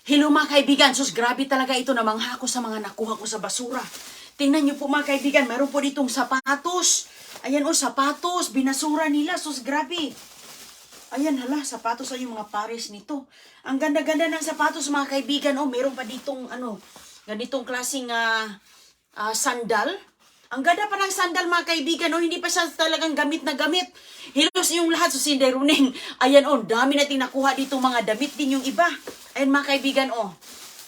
Hello mga kaibigan, sus grabe talaga ito, namangha ko sa mga nakuha ko sa basura. Tingnan niyo po mga kaibigan, mayroon po ditong sapatos. Ayan o, sapatos, binasura nila, sus grabe. Ayan hala, sapatos ay yung mga pares nito. Ang ganda-ganda ng sapatos mga kaibigan, oh, meron pa ditong ganitong klaseng sandal. Ang ganda pa ng sandal mga kaibigan, oh, hindi pa siya talagang gamit na gamit. Hilos yung lahat, Sinday Runeng. Ayan, oh, dami natin nakuha dito mga damit din yung iba. Ayan mga kaibigan, oh,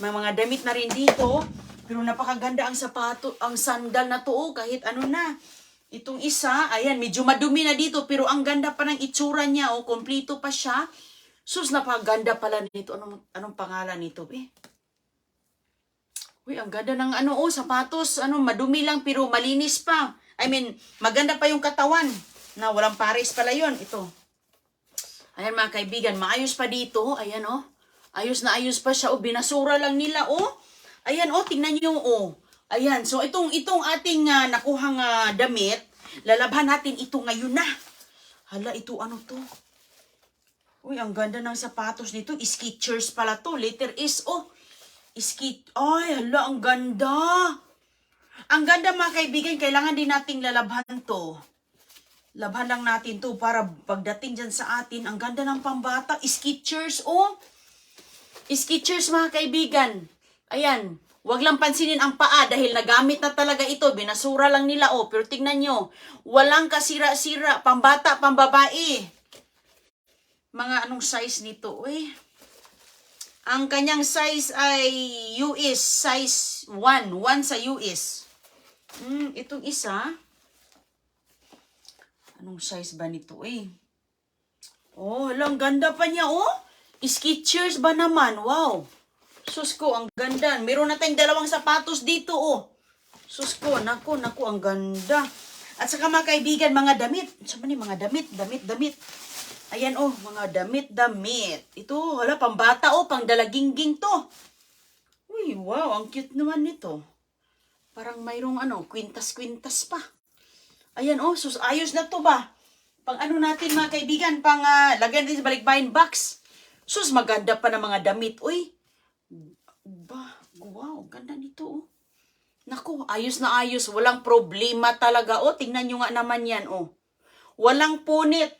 may mga damit na rin dito. Pero napakaganda ang sapato, ang sandal na to, oh, kahit ano na. Itong isa, ayan, medyo madumi na dito, pero ang ganda pa ng itsura niya, oh, kompleto pa siya. Sus, napakaganda pala nito. Anong pangalan nito, eh? Uy, ang ganda ng sapatos, madumi lang pero malinis pa. I mean, maganda pa yung katawan. Na walang pares pala yon ito. Ayan mga kaibigan, maayos pa dito. Ayan oh. Ayos na ayos pa siya. Oh, binasura lang nila oh. Ayan oh, tingnan niyo oh. Ayan, so itong ating nakuhang damit, lalabhan natin ito ngayon na. Hala, ito ano to? Uy, ang ganda ng sapatos nito. Skechers pala to. Letter S oh. Ay, hala, ang ganda. Ang ganda mga kaibigan, kailangan din nating lalabhan to. Labhan lang natin to para pagdating dyan sa atin, ang ganda ng pambata. Skechers, oh. Skechers mga kaibigan. Ayan, wag lang pansinin ang paa dahil nagamit na talaga ito. Binasura lang nila, oh. Pero tingnan nyo, walang kasira-sira. Pambata, pambabae. Mga anong size nito, eh. Ang kanyang size ay US, size 1. 1 sa US. Itong isa, anong size ba nito eh? Oh, lang ganda pa niya oh. Skechers ba naman? Wow. Sus ko, ang ganda. Meron na tayong dalawang sapatos dito oh. Sus ko, naku, ang ganda. At saka mga kaibigan, mga damit. Saan ni mga damit. Ayan oh, mga damit. Ito, hala, pambata oh, pang dalagingging to. Uy, wow, ang cute naman nito. Parang mayroong kwintas-kwintas pa. Ayan oh, sus, ayos na to ba? Pang natin mga kaibigan, pang lagyan din sa balikbayan box. Sus, maganda pa ng mga damit. Uy, wow, ganda nito oh. Naku, ayos na ayos, walang problema talaga. Oh, tingnan nyo nga naman yan oh. Walang punit.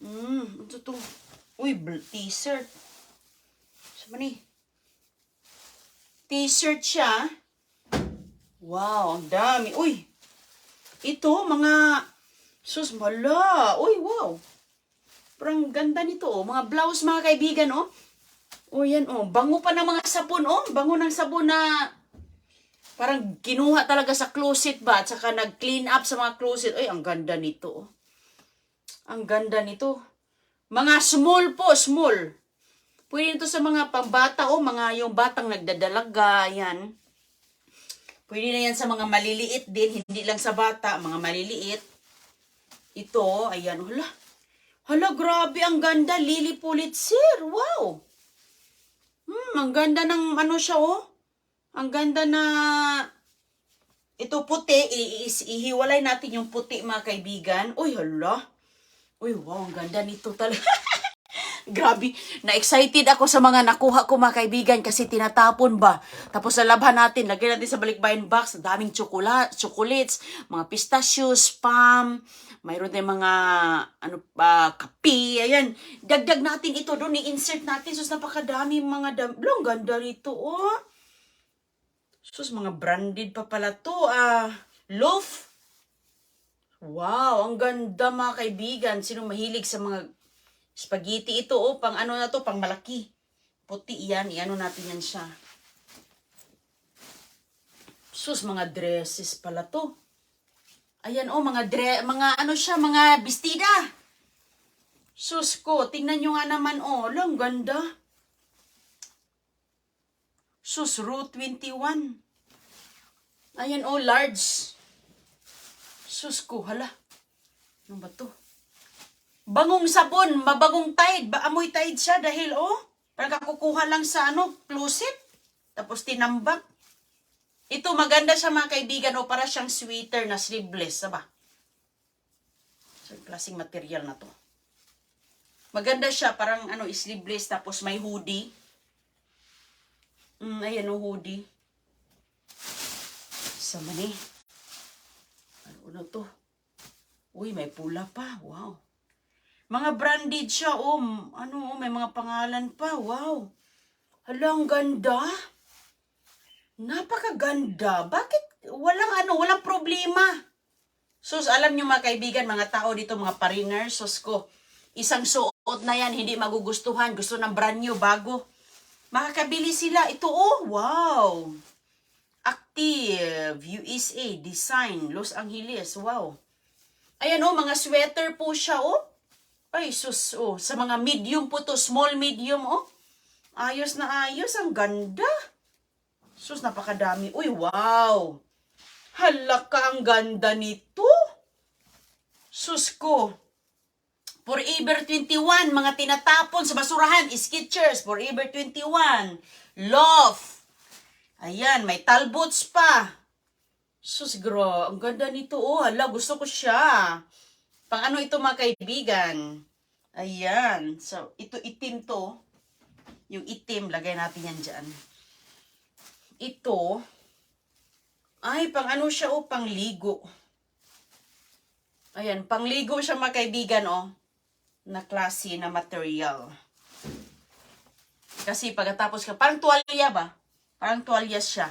Ito to. Uy, t-shirt. Saan ni? T-shirt siya. Wow, ang dami. Uy, ito, mga sus, mala. Uy, wow. Parang ganda nito, oh. Mga blouse, mga kaibigan, oh. Oh, yan, oh. Bango pa ng mga sabon, oh. Bango ng sabon na parang kinuha talaga sa closet ba? At saka nag-clean up sa mga closet. Uy, ang ganda nito, oh. Ang ganda nito. Mga small po, small. Pwede ito sa mga pambata, oh. Mga yung batang nagdadalaga, yan. Pwede na yan sa mga maliliit din, hindi lang sa bata, mga maliliit. Ito, ayan, hala. Hala, grabe, ang ganda, Lily Pulitzer, wow. Ang ganda ng siya, oh. Ang ganda na, ito puti, ihiwalay natin yung puti, mga kaibigan. Uy, hala. Uy, wow, ang ganda nito talaga. Grabe, na-excited ako sa mga nakuha ko mga kaibigan kasi tinatapon ba. Tapos nalabhan natin, lagyan natin sa balikbayan box, daming chocolates, mga pistachios, spam, mayroon din mga kape, ayan. Dagdag natin ito doon, i-insert natin. Sus, napakadami mga ang ganda nito, oh. Sus, mga branded pa pala to, loaf. Wow, ang ganda mga kaibigan. Sino mahilig sa mga spaghetti ito, oh, pang na to, pang malaki. Puti yan, natin yan siya. Sus, mga dresses pala to. Ayan, oh, mga siya, mga bestida. Sus ko, tingnan nyo nga naman, oh, lang ganda. Sus, Route 21. Ayan, oh, large. Sus ko, hala. Ano ba to? Bangong sabon, mabagong Tide. Amoy Tide siya dahil, oh, parang kakukuha lang sa closet. Tapos tinambak. Ito, maganda siya mga kaibigan, oh, para siyang sweater na sleeveless, ba? So, klaseng material na to. Maganda siya, parang sleeveless, tapos may hoodie. Ayan o, hoodie. Sa mani. Ano to? Uy, may pula pa. Wow. Mga branded siya, oh. Ano, may mga pangalan pa. Wow. Hala, ang ganda. Napakaganda. Bakit walang problema? Sus, alam nyo mga kaibigan, mga tao dito, mga pariners, sus ko, isang suot na yan, hindi magugustuhan. Gusto ng brand new, bago. Makakabili sila. Ito, oh, wow. Active, USA, Design, Los Angeles, wow. Ayan, oh, mga sweater po siya, oh. Ay, sus, oh, sa mga medium po to, small, medium, oh. Ayos na ayos, ang ganda. Sus, napakadami. Uy, wow. Hala ka, ang ganda nito. Sus ko. Forever 21, mga tinatapon sa basurahan, Skechers, Forever 21, Love. Ayan, may talbots pa. Sus, gro, ang ganda nito. Oh, hala, gusto ko siya. Pang ano ito mga kaibigan? Ayan, so, ito itim to. Yung itim, lagay natin yan dyan. Ito, ay, pang ano siya, oh, pang ligo. Ayan, pang ligo siya mga kaibigan, oh. Na klase na material. Kasi pagkatapos ka, parang tuwalya ba? Parang tuwalya siya.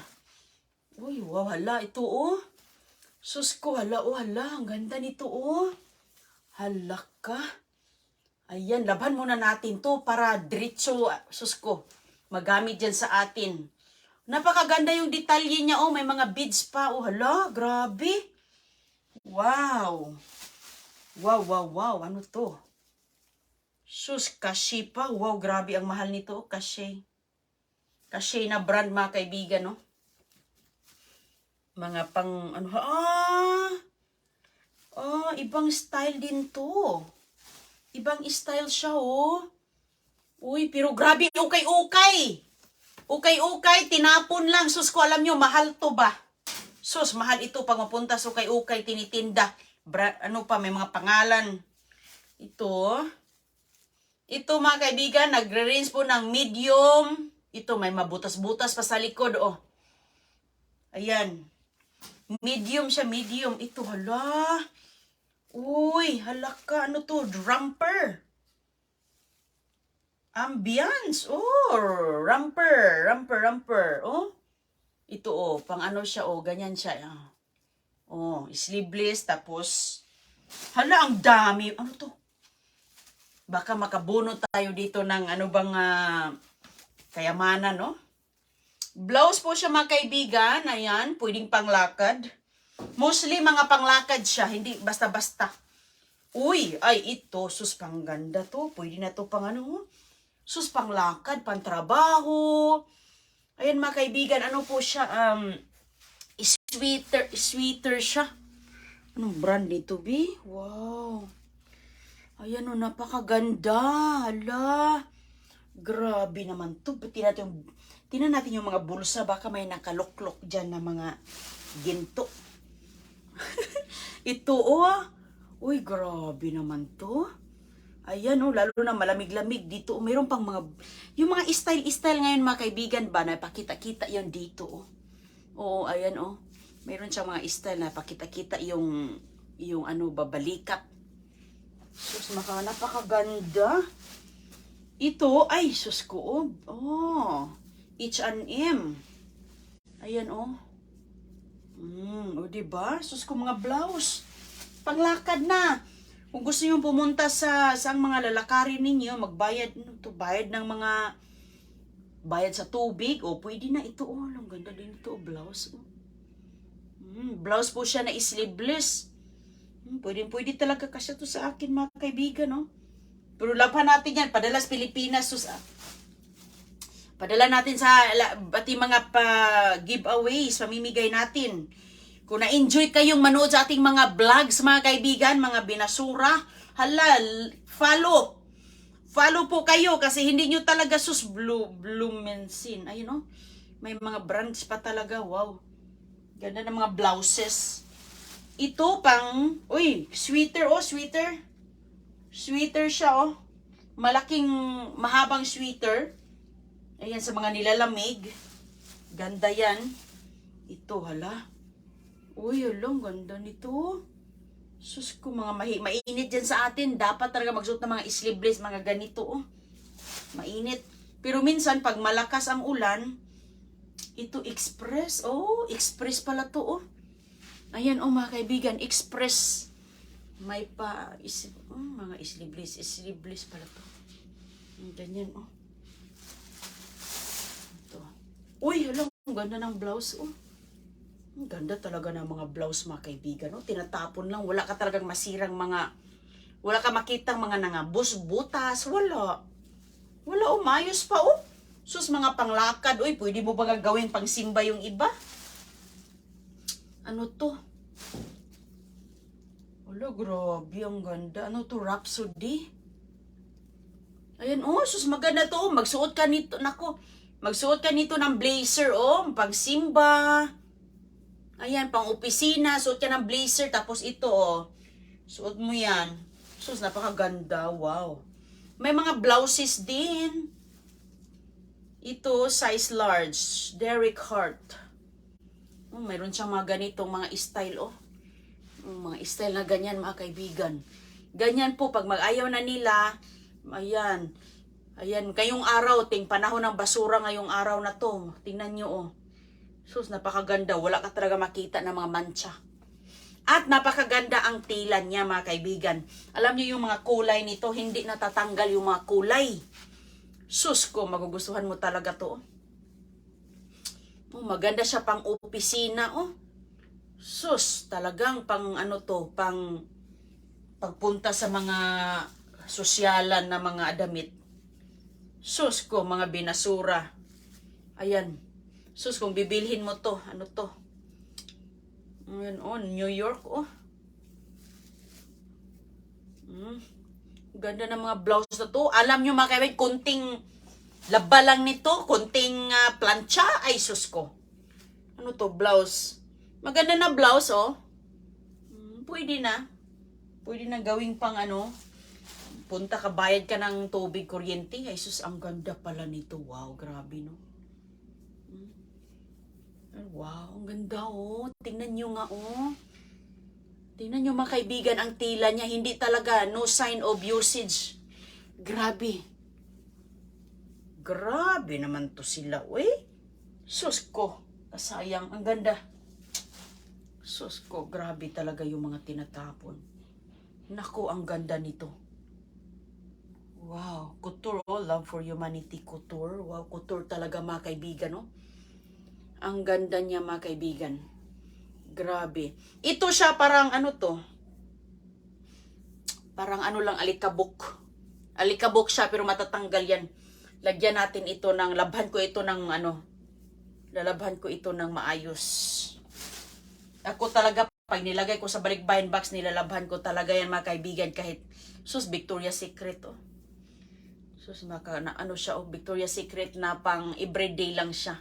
Uy, wow, hala, ito, oh. Sus ko, hala, oh, hala, ang ganda nito, oh. Hala ka. Ayan, laban muna natin to para diretso, sus ko, magamit dyan sa atin. Napakaganda yung detalye niya, oh, may mga beads pa, oh, hala, grabe. Wow. Wow, wow, wow, ano to? Sus, Cache pa, wow, grabe, ang mahal nito, Cache. Cache na brand mga kaibigan, no? Mga pang, ano, ibang style din to. Ibang style siya, oh. Uy, pero grabe, ukay-ukay. Ukay-ukay, tinapon lang. Sus ko, alam nyo, mahal to ba? Sus, mahal ito pag mapunta sa ukay-ukay, tinitinda. Ano pa, may mga pangalan. Ito mga kaibigan, nagre-range po ng medium. Ito, may mabutas-butas pa sa likod, oh. Ayan. Medium siya, medium. Ito, hala. Uy, hala ka. Ano to? Romper. Ambience. Oh, romper. Oh. Ito, oh. Pang ano siya, oh. Ganyan siya. Oh, sleeveless. Tapos, hala, ang dami. Ano to? Baka makabunot tayo dito ng ano bang kayamanan, no? Blouse po siya mga kaibigan. Ayan, pwedeng panglakad. Mostly mga panglakad siya, hindi basta-basta. Uy, ay ito, sus pang ganda to. Pwede na to pang ano, sus panglakad, pantrabaho. Ayan mga kaibigan, ano po siya, sweater siya. Anong brand nito, B? Wow. Ayan o, napakaganda. Hala. Grabe naman to. Tingnan natin yung mga bulsa. Baka may nakaluklok dyan na mga ginto. Ito oh. Uy, grabe naman to. Ayan oh, lalo na malamig-lamig dito. Mayroon pang mga, yung mga style ngayon mga kaibigan ba, na pakita-kita yun dito oh. Oo, ayan oh. Mayroon siyang mga style na pakita-kita yung ano, babalikat. Sus, napakaganda. Ito, ay, sus ko, oh. Oh, H&M. Ayan, oh. O, diba? Sus ko, mga blouse. Panglakad na. Kung gusto nyo pumunta sa mga lalakarin ninyo, bayad ng mga, bayad sa tubig, o, pwede na ito, oh. Ang ganda din ito, blouse, oh. Blouse po siya na sleeveless. Pwede talaga kasi to sa akin mga kaibigan, no? Pero laban natin yan, padala sa Pilipinas, padala natin sa ating mga giveaways, pamimigay natin. Kung na-enjoy kayong manood sa ating mga vlogs, mga kaibigan, mga binasura, halal, follow po kayo kasi hindi nyo talaga Blumensin. Ayun, no? May mga brands pa talaga, wow. Ganda ng mga blouses. Ito pang, uy, sweater, oh, sweater. Sweater siya, oh. Malaking, mahabang sweater. Ayan, sa mga nilalamig. Ganda yan. Ito, hala. Uy, hala, ganda nito. Sus ko, mga mainit dyan sa atin. Dapat talaga magsuot ng mga sleeveless, mga ganito, oh. Mainit. Pero minsan, pag malakas ang ulan, ito, express. Oh, express pala to, oh. Ayan, oh, mga kaibigan, express. May mga sleeveless pala to. Ganyan, oh. Ito. Uy, hala, ang ganda ng blouse, oh. Ang ganda talaga ng mga blouse, mga kaibigan, oh. Tinatapon lang, wala ka talagang masirang wala ka makitang mga nangabos, butas, wala. Wala, oh, mayos pa, oh. Sus, mga panglakad, uy, pwede mo ba gawin pang simba yung iba? Ano to? Wala, grabe, ang ganda. Ano to, Rhapsody? Ayan, oh, sus, maganda to. Magsuot ka nito, nako. Magsuot ka nito ng blazer, oh, pang simba. Ayan, pang opisina, suot ka ng blazer, tapos ito, oh. Suot mo yan. Sus, napakaganda, wow. May mga blouses din. Ito, size large, Derek Hart. Oh, mayroon siyang mga ganitong mga style, oh. Mga style na ganyan, mga kaibigan. Ganyan po, pag mag-ayaw na nila, ayan. Ayan, kayong araw, panahon ng basura ngayong araw na to. Tingnan nyo, oh. Sus, napakaganda. Wala ka talaga makita ng mga mancha. At napakaganda ang tila niya, mga kaibigan. Alam niyo yung mga kulay nito, hindi natatanggal yung mga kulay. Sus ko, magugustuhan mo talaga to. Oh, maganda siya pang opisina, oh. Sus, talagang pang ano to, pang pagpunta sa mga sosyalan na mga damit. Sus ko, mga binasura. Ayan. Sus, kung bibilhin mo to, ano to? Ayan, oh, New York, oh. Ganda ng mga blouse na to. Alam nyo, mga kaibigan, kunting laba lang nito, kunting plancha. Ay, sus ko. Ano to, blouse? Maganda na blouse, oh. Pwede na. Pwede na gawing pang ano. Punta ka, bayad ka ng tubig, kuryente. Ay, sus, ang ganda pala nito. Wow, grabe, no? Wow, ang ganda, oh. Tingnan nyo nga, oh. Tingnan nyo, mga kaibigan, ang tila niya. Hindi talaga, no sign of usage. Grabe. Grabe naman to sila, uy. Sus ko, kasayang, ang ganda. Sus ko, grabe talaga yung mga tinatapon. Naku, ang ganda nito. Wow, couture, oh. Love for Humanity couture. Wow, couture talaga, mga kaibigan, oh. Ang ganda niya, mga kaibigan. Grabe. Ito siya parang ano to? Parang ano lang, alikabok. Alikabok siya pero matatanggal yan. Lagyan natin ito ng, labhan ko ito ng ano. Lalabhan ko ito ng maayos. Ako talaga, pag nilagay ko sa balikbayan box, nilalabhan ko talaga yan, mga kaibigan. Kahit, sus, Victoria's Secret, oh. Sus, ano siya, oh, Victoria's Secret na pang everyday lang siya.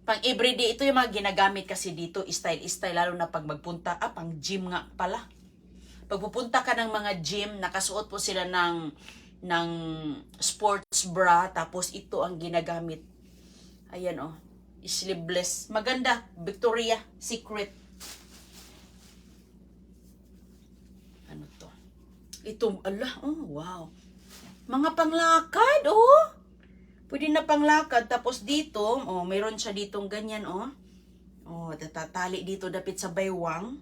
Pang everyday, ito yung mga ginagamit kasi dito, style, lalo na pag magpunta, pang gym nga pala. Pag pupunta ka ng mga gym, nakasuot po sila ng sports bra, tapos ito ang ginagamit. Ayan, oh, sleeveless. Maganda, Victoria's Secret. Ano to? Ito, oh, wow. Mga panglakad, oh. Pwede na panglakad. Tapos dito, oh, mayroon siya ditong ganyan, oh. Oh, tatatali dito dapit sa baywang.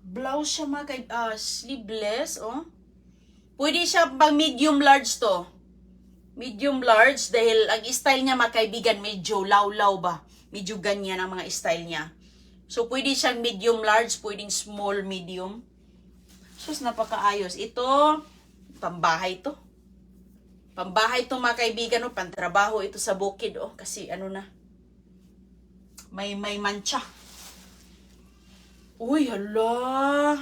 Blouse siya, mga sleeveless, oh. Pwede siya pang medium large to. Medium large dahil ang style niya, mga kaibigan, medyo lawlaw ba? Medyo ganyan ang mga style niya. So, pwede siyang medium large, pwedeng small, medium. Sus, napakaayos. Ito, pambahay to. Pambahay to, mga kaibigan, oh, pantrabaho ito sa bukid, oh, kasi ano na, may mancha. Uy, hala.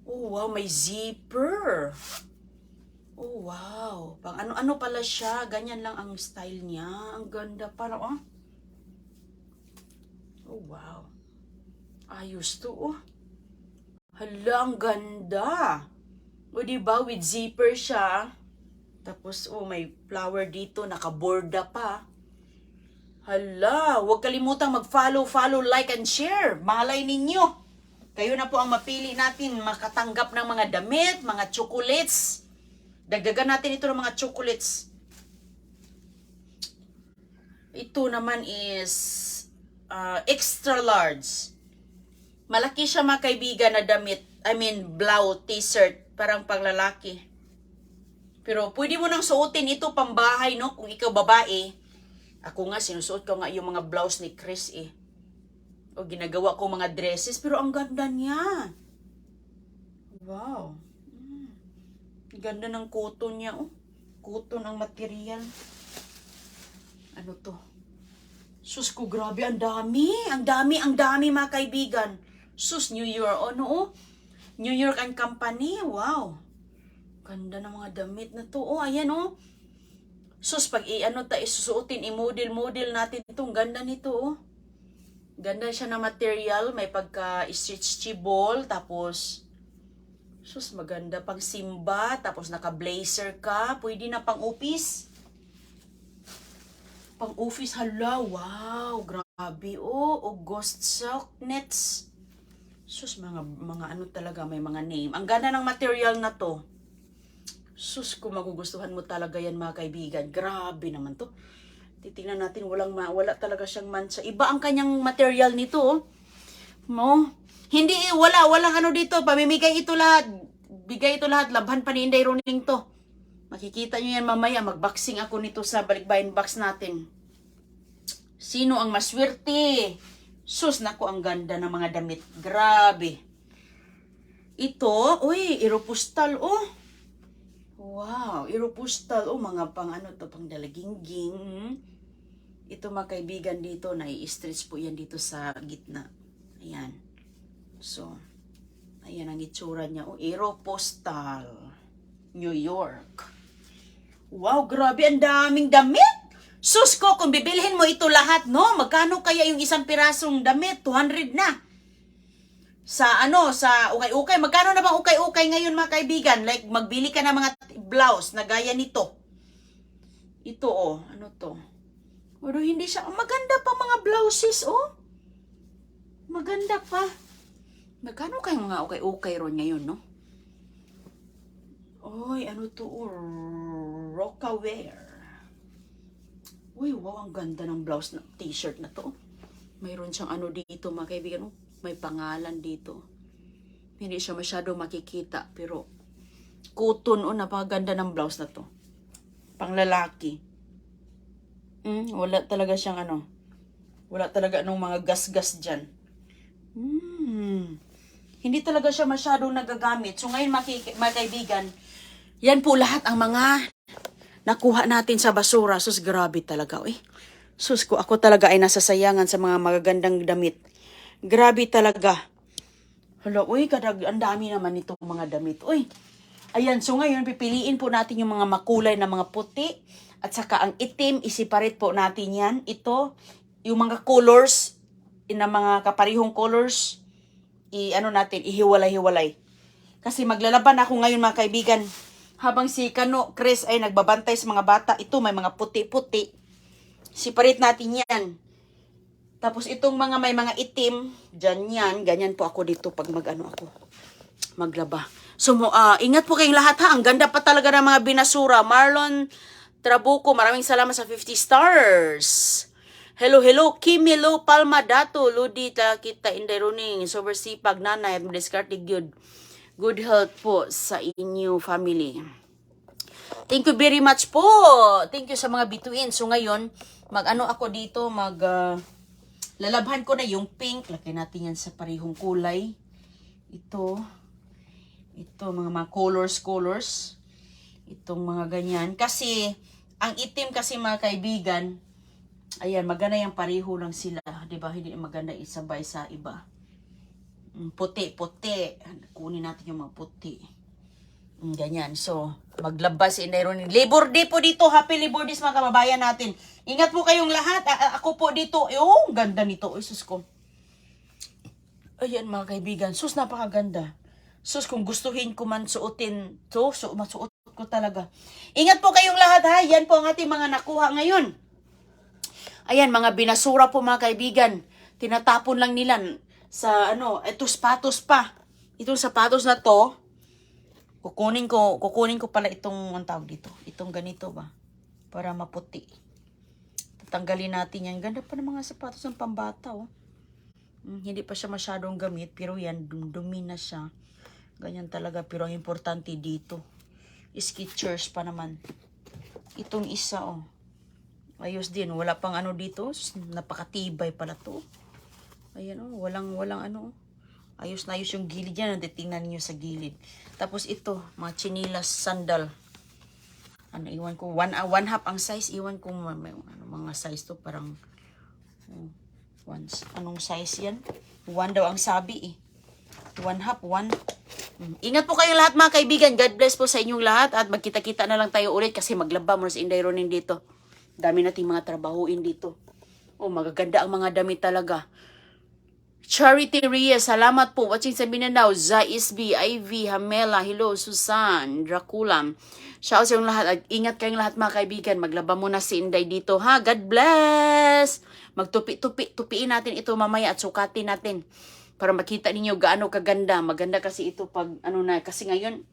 Oh, wow, may zipper. Oh, wow. Pang ano pala siya, ganyan lang ang style niya. Ang ganda, parang, oh. Oh, wow. Ayos to, oh. Hala, ang ganda. O, diba, with zipper siya. Tapos, oh, may flower dito, nakaborda pa. Hala, huwag kalimutang mag-follow, like, and share. Malay ninyo. Kayo na po ang mapili natin makatanggap ng mga damit, mga chocolates. Dagdagan natin ito ng mga chocolates. Ito naman is extra large. Malaki siya mga kaibigan na damit. I mean, blouse, t-shirt. Parang panglalaki. Pero pwede mo nang suotin ito pambahay, no? Kung ikaw babae. Ako nga, sinusuot ko nga yung mga blouse ni Chris eh. O ginagawa ko mga dresses. Pero ang ganda niya. Wow. Ganda ng cotton niya, oh. Cotton ang material. Ano to? Sus ko, grabe, ang dami. Ang dami mga kaibigan. Sus, New York, ano, oh. New York and Company, wow. Ganda ng mga damit na to, oh, ayan, oh. Sus, pag isusuotin, i-model natin itong ganda nito, oh. Ganda siya na material, may pagka-stretchable, tapos, sus, maganda pang simba, tapos naka-blazer ka, pwede na pang office. Pang office, hala, wow, grabe, oh, ghost silk nets. Sus, mga ano talaga, may mga name. Ang ganda ng material na to. Sus, kung magugustuhan mo talaga yan mga kaibigan. Grabe naman to. Titingnan natin, wala talaga siyang mancha. Iba ang kanyang material nito, oh. No? Hindi, walang ano dito. Pamimigay ito lahat. Bigay ito lahat. Labhan pa ni Inday Roning to. Makikita nyo yan mamaya. Magboxing ako nito sa balikbayan box natin. Sino ang maswerte? Sus, naku, ang ganda ng mga damit. Grabe. Ito, uy, Aeropostale, oh. Wow, Aeropostale, oh, mga pang ano to, pang dalagingging. Ito mga kaibigan dito, nai-stretch po yan dito sa gitna. Ayan. So, ayan ang itsura niya. Oh, Aeropostale, New York. Wow, grabe, ang daming damit. Sus ko, kung bibilhin mo ito lahat, no? Magkano kaya yung isang pirasong damit? 200 na. Sa ukay-ukay. Magkano na bang ukay-ukay ngayon mga kaibigan? Like, magbili ka ng mga blouse na gaya nito. Ito, oh. Ano to? Pero hindi siya. Maganda pa mga blouses, oh. Maganda pa. Magkano kayong mga ukay-ukay ron ngayon, no? Oy, ano to? Oh, Rocawear. Uy, wow, ang ganda ng blouse na t-shirt na to. Mayroon siyang ano dito, mga kaibigan, oh. May pangalan dito. Hindi siya masyado makikita. Pero, cotton, oh, napakaganda ng blouse na to. Panglalaki. Wala talaga siyang ano. Wala talaga nung mga gas-gas dyan. Hindi talaga siya masyadong nagagamit. So, ngayon, mga kaibigan, yan po lahat ang mga nakuha natin sa basura. Sus, grabe talaga, eh. Sus, ko ako talaga ay nasasayangan sa mga magagandang damit. Grabe talaga. Hala, uy, ang dami naman itong mga damit. Uy, ayan, so ngayon, pipiliin po natin yung mga makulay na mga puti. At saka ang itim, isiparate po natin yan. Ito, yung mga colors, na mga kaparihong colors, ihiwalay-hiwalay. Kasi maglalaban ako ngayon mga kaibigan. Habang si Chris ay nagbabantay sa mga bata, ito may mga puti-puti. Separate natin yan. Tapos itong may mga itim, dyan yan, ganyan po ako dito pag maglaba. So, ingat po kayong lahat ha. Ang ganda pa talaga ng mga binasura. Marlon Trabuco, maraming salamat sa 50 stars. Hello, Kimilo Palma Dato, Ludi kita Inday Roning, sober sipag nanay at discarte good health po sa inyo family. Thank you very much po. Thank you sa mga bituin. So ngayon, ako dito, lalabhan ko na yung pink. Lagay natin yan sa parihong kulay. Ito, mga colors. Itong mga ganyan. Kasi, ang itim kasi mga kaibigan, ayan, maganda yung pareho lang sila. Diba? Hindi maganda isabay sa iba. Puti. Kunin natin yung mga puti. Ganyan. So, maglabas si Inday Roning. Labor Day po dito. Happy Labor Day mga kababayan natin. Ingat po kayong lahat. Ako po dito. Oh, ganda nito. Sus ko. Ayan mga kaibigan. Sus, napakaganda. Sus, kung gustuhin ko man suotin to, masuot ko talaga. Ingat po kayong lahat ha. Yan po ang ating mga nakuha ngayon. Ayan, mga binasura po mga kaibigan. Tinatapon lang nila sa ito sapatos pa. Itong sapatos na to, kukunin ko pala itong, ang tawag dito, itong ganito ba? Para maputi. Tatanggalin natin yan. Ganda pa ng mga sapatos ng pambata, oh. Hindi pa siya masyadong gamit, pero yan, dumi na siya. Ganyan talaga, pero ang importante dito, Skechers pa naman. Itong isa, oh. Ayos din, wala pang ano dito, napakatibay pala to. Ayan, oh, walang ano. Ayos na ayos yung gilid yan, tingnan niyo sa gilid. Tapos ito, mga chinilas, sandal. Iwan ko, one half ang size, iwan ko mga size to, parang, anong size yan? 1 daw ang sabi eh. 1 half, 1. Ingat po kayong lahat mga kaibigan. God bless po sa inyong lahat. At magkita-kita na lang tayo ulit kasi maglaba mo sa Inday Ronin dito. Dami nating mga trabahuin dito. Oh, magaganda ang mga damit talaga. Charity Reyes, salamat po. Watching sa Mindanao. Zais B, Ivy, Hamela, hello, Susan, Draculam. Shout sa inyong lahat. Ingat kayong lahat mga kaibigan. Maglaba muna si Inday dito ha. God bless! Tupiin natin ito mamaya at sukatin natin. Para makita ninyo gaano kaganda. Maganda kasi ito pag kasi ngayon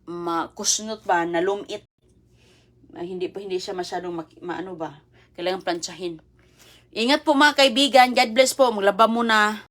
makusnot ba, nalumit. Hindi siya masyadong kailangan plantsahin. Ingat po mga kaibigan. God bless po. Maglaba muna.